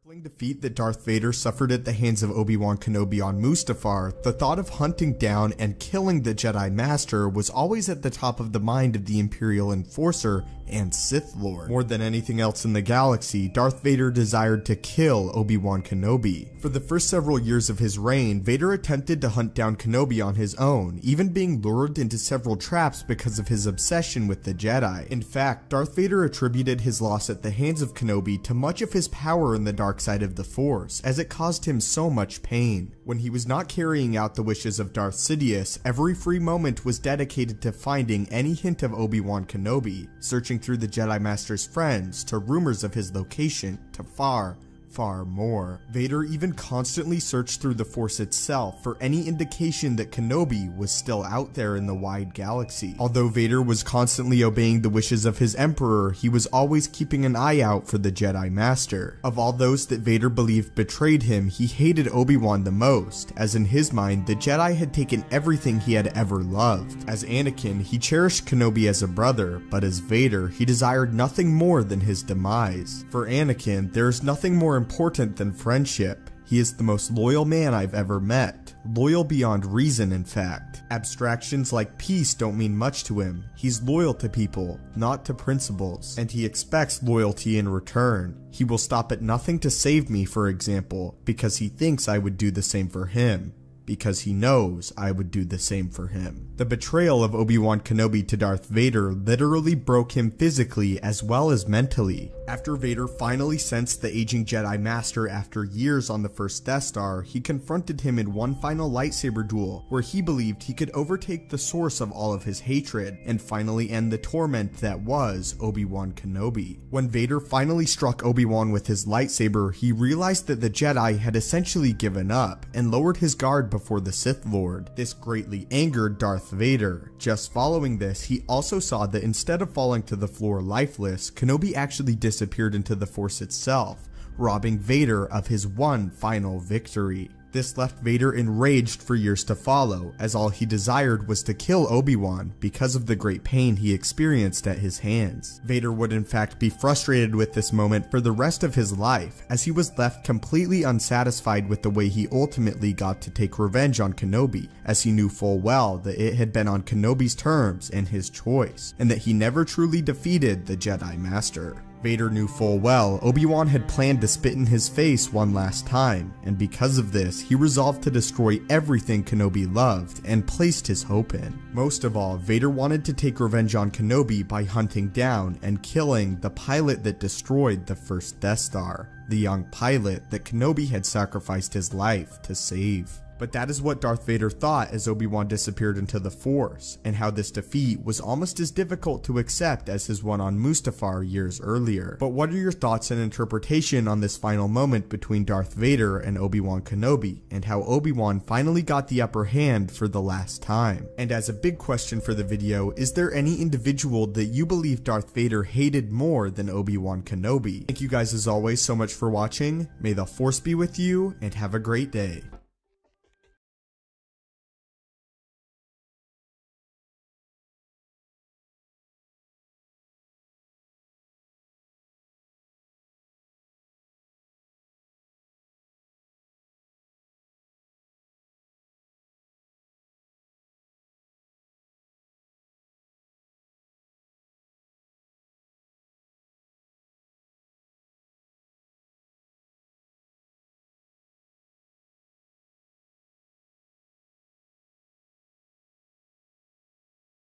crippling defeat that Darth Vader suffered at the hands of Obi-Wan Kenobi on Mustafar, the thought of hunting down and killing the Jedi Master was always at the top of the mind of the Imperial Enforcer and Sith Lord. More than anything else in the galaxy, Darth Vader desired to kill Obi-Wan Kenobi. For the first several years of his reign, Vader attempted to hunt down Kenobi on his own, even being lured into several traps because of his obsession with the Jedi. In fact, Darth Vader attributed his loss at the hands of Kenobi to much of his power in the dark side of the Force, as it caused him so much pain. When he was not carrying out the wishes of Darth Sidious, every free moment was dedicated to finding any hint of Obi-Wan Kenobi, searching through the Jedi Master's friends, to rumors of his location, to far more. Vader even constantly searched through the Force itself for any indication that Kenobi was still out there in the wide galaxy. Although Vader was constantly obeying the wishes of his Emperor, he was always keeping an eye out for the Jedi Master. Of all those that Vader believed betrayed him, he hated Obi-Wan the most, as in his mind, the Jedi had taken everything he had ever loved. As Anakin, he cherished Kenobi as a brother, but as Vader, he desired nothing more than his demise. For Anakin, there is nothing more important than friendship. He is the most loyal man I've ever met. Loyal beyond reason, in fact. Abstractions like peace don't mean much to him. He's loyal to people, not to principles, and he expects loyalty in return. He will stop at nothing to save me, for example, because he thinks I would do the same for him. Because he knows I would do the same for him. The betrayal of Obi-Wan Kenobi to Darth Vader literally broke him physically as well as mentally. After Vader finally sensed the aging Jedi Master after years on the first Death Star, he confronted him in one final lightsaber duel, where he believed he could overtake the source of all of his hatred, and finally end the torment that was Obi-Wan Kenobi. When Vader finally struck Obi-Wan with his lightsaber, he realized that the Jedi had essentially given up, and lowered his guard before the Sith Lord. This greatly angered Darth Vader. Just following this, he also saw that instead of falling to the floor lifeless, Kenobi actually disappeared into the Force itself, robbing Vader of his one final victory. This left Vader enraged for years to follow, as all he desired was to kill Obi-Wan because of the great pain he experienced at his hands. Vader would in fact be frustrated with this moment for the rest of his life, as he was left completely unsatisfied with the way he ultimately got to take revenge on Kenobi, as he knew full well that it had been on Kenobi's terms and his choice, and that he never truly defeated the Jedi Master. Vader knew full well Obi-Wan had planned to spit in his face one last time, and because of this, he resolved to destroy everything Kenobi loved and placed his hope in. Most of all, Vader wanted to take revenge on Kenobi by hunting down and killing the pilot that destroyed the first Death Star, the young pilot that Kenobi had sacrificed his life to save. But that is what Darth Vader thought as Obi-Wan disappeared into the Force, and how this defeat was almost as difficult to accept as his one on Mustafar years earlier. But what are your thoughts and interpretation on this final moment between Darth Vader and Obi-Wan Kenobi, and how Obi-Wan finally got the upper hand for the last time? And as a big question for the video, is there any individual that you believe Darth Vader hated more than Obi-Wan Kenobi? Thank you guys as always so much for watching. May the Force be with you, and have a great day.